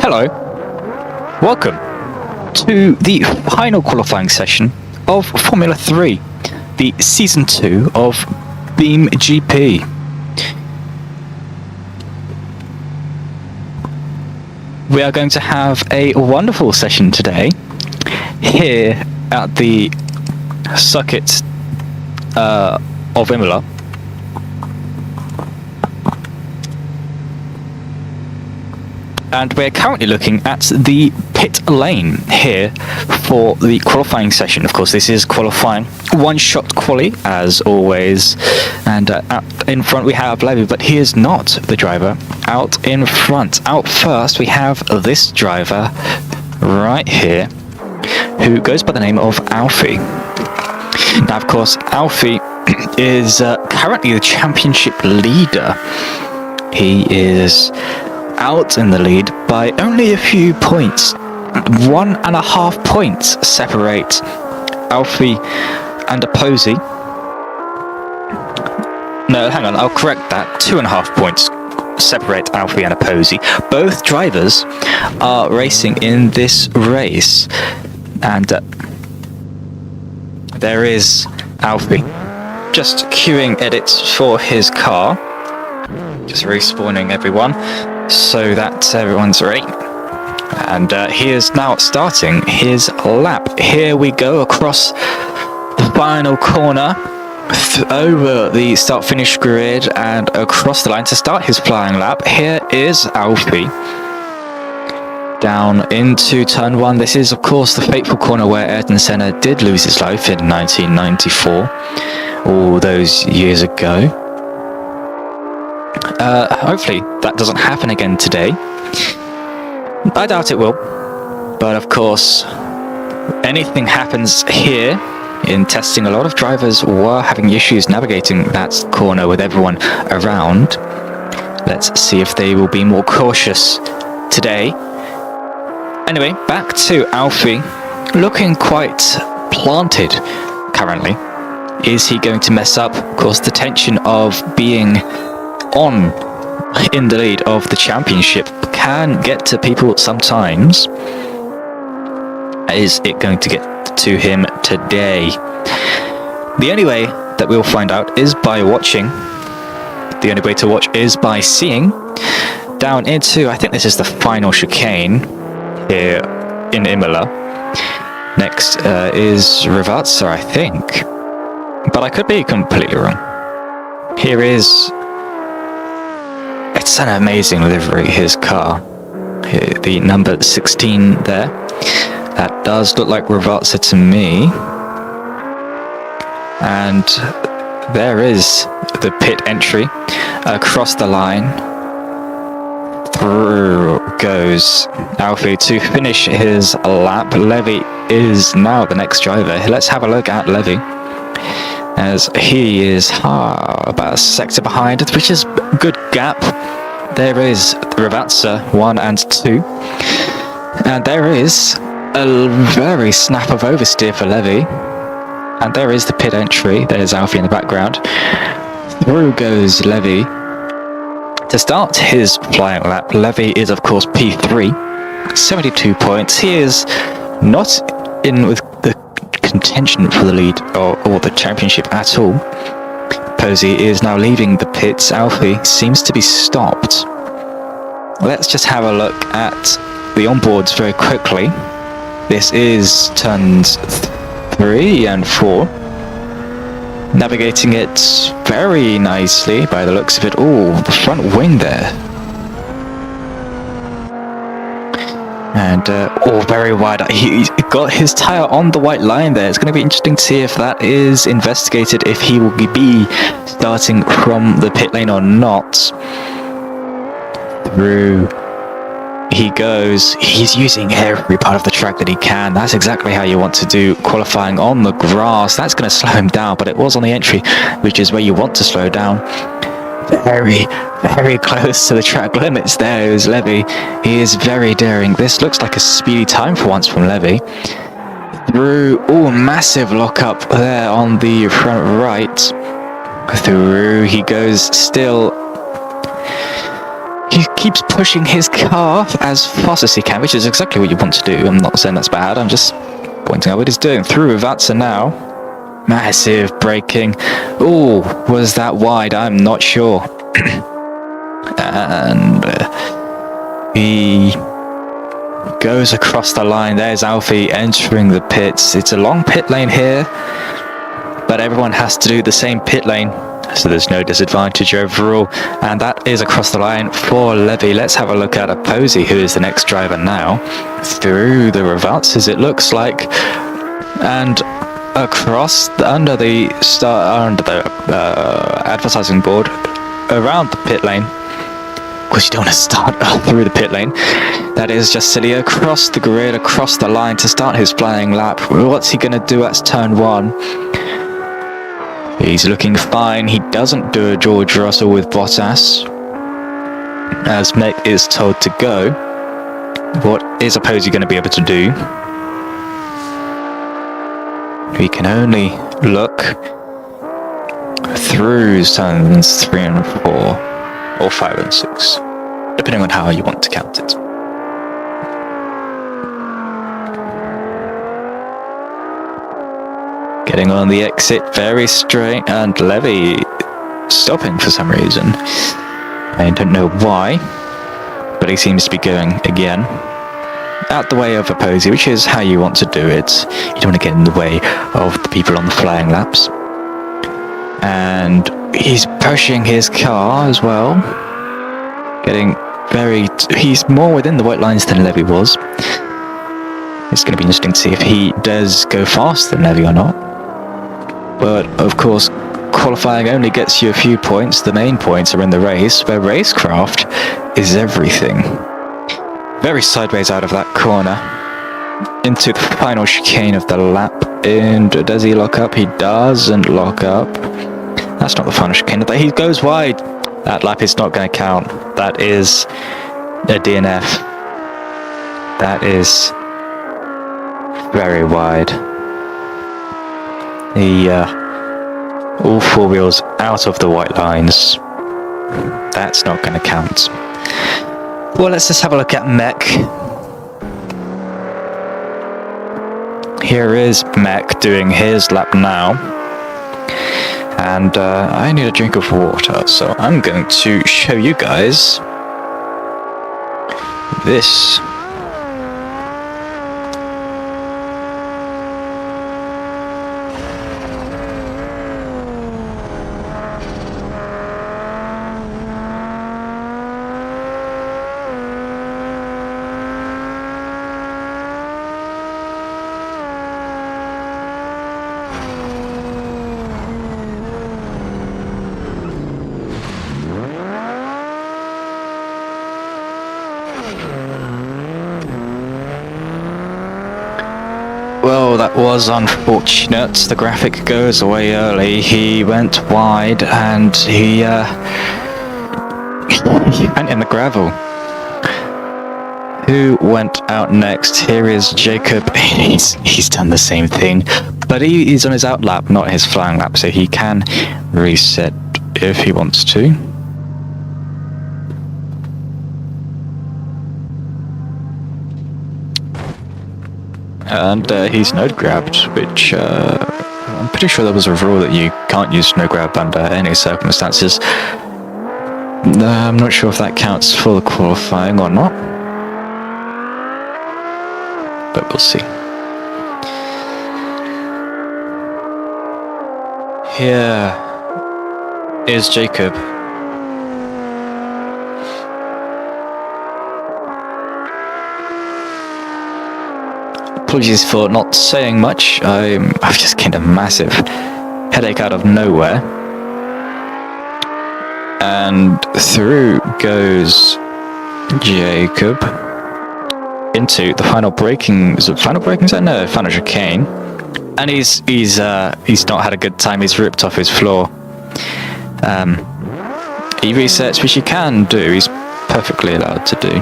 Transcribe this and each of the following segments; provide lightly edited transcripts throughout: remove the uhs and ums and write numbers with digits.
Hello, welcome to the final qualifying session of Formula 3, the Season 2 of BeamGP. We are going to have a wonderful session today here at the circuit of Imola. And we're currently looking at the pit lane here for the qualifying session. Of course, this is qualifying, one-shot quali as always. And out in front we have Levy, but he is not the driver out in front. Out first we have this driver right here, who goes by the name of Alfie. Now, of course, Alfie is currently the championship leader. He is out in the lead by only a few points. 1.5 points separate Alfie and Posey. No, hang on, I'll correct that. 2.5 points separate Alfie and Posey. Both drivers are racing in this race. And there is Alfie just queuing edits for his car. Just respawning everyone so that everyone's ready. And he is now starting his lap. Here we go across the final corner, over the start-finish grid and across the line to start his flying lap. Here is Alfie down into turn 1. This is, of course, the fateful corner where Ayrton Senna did lose his life in 1994, all those years ago. Hopefully that doesn't happen again today. I doubt it will, but of course, anything happens here. In testing, a lot of drivers were having issues navigating that corner with everyone around. Let's see if they will be more cautious today. Anyway, back to Alfie, looking quite planted currently. Is he going to mess up? Of course, the tension of being in the lead of the championship can get to people sometimes. Is it going to get to him today? The only way that we'll find out is by watching. The only way to watch is by seeing down into, I think this is the final chicane here in Imola. Next is Ravazza, I think, but I could be completely wrong. Here is, it's an amazing livery, his car. Here, the number 16 there. That does look like Ravazza to me. And there is the pit entry across the line. Through goes Alfie to finish his lap. Levy is now the next driver. Let's have a look at Levy, as he is about a sector behind, which is a good gap. There is Ravazza 1 and 2. And there is a very snap of oversteer for Levy. And there is the pit entry. There's Alfie in the background. Through goes Levy to start his flying lap. Levy is, of course, P3. 72 points. He is not in with the contention for the lead or the championship at all. Posey is now leaving the pits. Alfie seems to be stopped. Let's just have a look at the onboards very quickly. This is turns 3 and 4. Navigating it very nicely by the looks of it. Oh, the front wing there. And very wide. He got his tyre on the white line there. It's going to be interesting to see if that is investigated, if he will be starting from the pit lane or not. Through he goes. He's using every part of the track that he can. That's exactly how you want to do qualifying on the grass. That's going to slow him down, but it was on the entry, which is where you want to slow down. Very, very close to the track limits. There is Levy. He is very daring. This looks like a speedy time for once from Levy. Through, massive lockup there on the front right. Through he goes still. he keeps pushing his car as fast as he can, which is exactly what you want to do. I'm not saying that's bad, I'm just pointing out what he's doing. Through Vatsa now. Massive braking. Oh, was that wide? I'm not sure. And he goes across the line. There's Alfie entering the pits. It's a long pit lane here, but everyone has to do the same pit lane, so there's no disadvantage overall. And that is across the line for Levy. Let's have a look at Posey, who is the next driver now. Through the Revatsas, it looks like, and across under the advertising board around the pit lane. Of course, you don't want to start through the pit lane. That is just silly. Across the grid, across the line to start his flying lap. What's he going to do at turn 1? He's looking fine. He doesn't do a George Russell with Bottas, as Mick is told to go. What is Posey going to be able to do? We can only look through turns 3 and 4, or 5 and 6, depending on how you want to count it. Getting on the exit very straight, and Levy stopping for some reason. I don't know why, but he seems to be going again. Out the way of a Posey, which is how you want to do it. You don't want to get in the way of the people on the flying laps. And he's pushing his car as well. He's more within the white lines than Levy was. It's going to be interesting to see if he does go faster than Levy or not. But of course, qualifying only gets you a few points. The main points are in the race, where racecraft is everything. Very sideways out of that corner into the final chicane of the lap. And does he lock up? He doesn't lock up. That's not the final chicane. He goes wide. That lap is not going to count. That is a DNF. That is very wide. All 4 wheels out of the white lines. That's not going to count. Well, let's just have a look at Mech. Here is Mech doing his lap now. And I need a drink of water, so I'm going to show you guys this. Well, that was unfortunate. The graphic goes away early. He went wide and he went in the gravel. Who went out next? Here is Jacob. He's done the same thing, but he's on his out lap, not his flying lap, so he can reset if he wants to. And he's node grabbed, which I'm pretty sure there was a rule that you can't use node grab under any circumstances. I'm not sure if that counts for the qualifying or not, but we'll see. Here is Jacob. Apologies for not saying much. I've just gained a massive headache out of nowhere. And through goes Jacob into the final braking. Is it final braking zone? No, final chicane. And he's not had a good time. He's ripped off his floor. He resets, which he can do. He's perfectly allowed to do.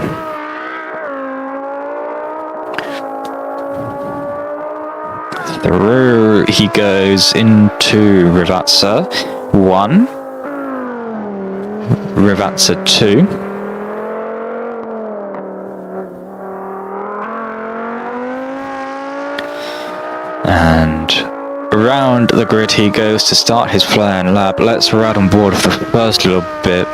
Through he goes into Rivatsa 1, Rivatsa 2, round the grid he goes to start his flying lap. Let's ride on board for the first little bit.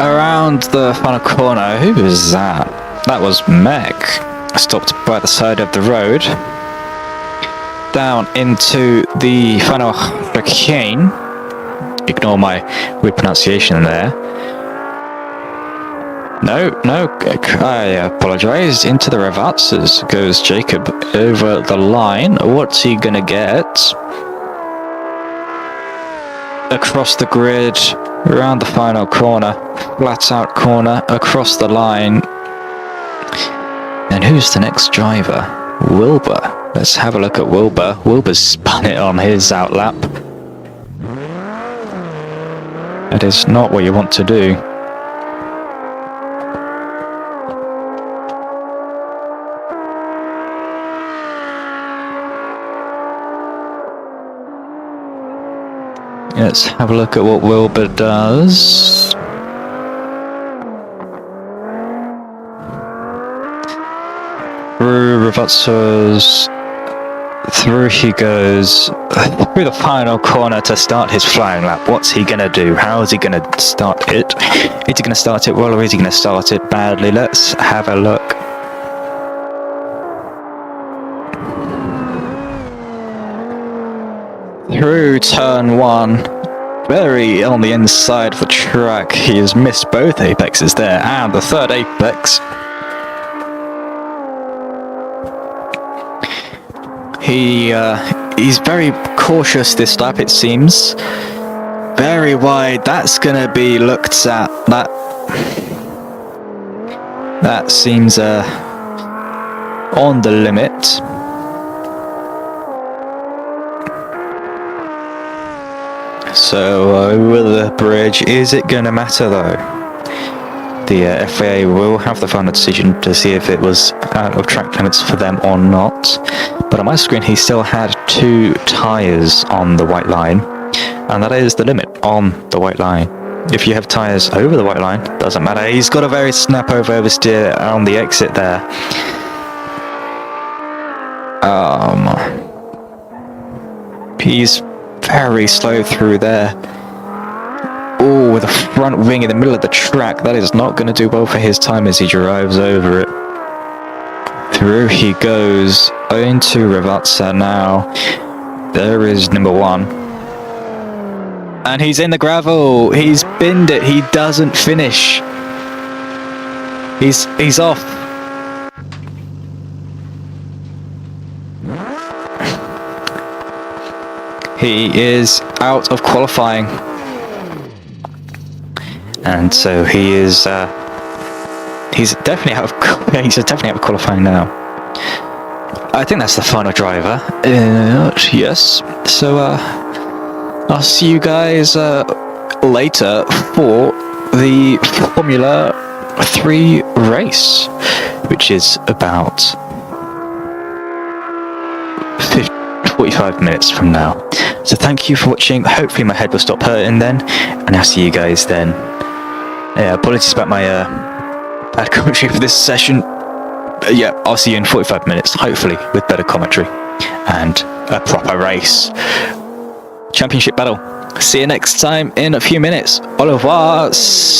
Around the final corner, who was that? That was Meg. Stopped by the side of the road. Down into the final chicane. Ignore my weird pronunciation there. No, I apologize. Into the revatsas goes Jacob over the line. What's he gonna get? Across the grid, around the final corner, flat out corner, across the line. And who's the next driver? Wilbur. Let's have a look at Wilbur. Wilbur's spun it on his outlap. That is not what you want to do. Let's have a look at what Wilbur does. Through Revatsas, through he goes, through the final corner to start his flying lap. What's he gonna do? How is he gonna start it? Is he gonna start it well, or is he gonna start it badly? Let's have a look. Through turn one, very on the inside of the track. He has missed both apexes there, and the third apex. He's very cautious this lap, it seems. Very wide. That's gonna be looked at. That seems on the limit. So over the bridge, is it going to matter though? The FAA will have the final decision to see if it was out of track limits for them or not. But on my screen, he still had 2 tyres on the white line, and that is the limit on the white line. If you have tyres over the white line, doesn't matter. He's got a very snap oversteer on the exit there. He's very slow through there. Oh, with a front wing in the middle of the track. That is not going to do well for his time as he drives over it. Through he goes into Revatsa now. There is number 1. And he's in the gravel. He's binned it. He doesn't finish. He's off. He is out of qualifying, and so he is. He's definitely out of. He's definitely out of qualifying now. I think that's the final driver. Yes. So I'll see you guys later for the Formula 3 race, which is about 45 minutes from now. So thank you for watching. Hopefully my head will stop hurting then, and I'll see you guys then. Yeah, apologies about my bad commentary for this session. Yeah, I'll see you in 45 minutes, hopefully with better commentary and a proper race. championship battle. See you next time in a few minutes. Au revoir.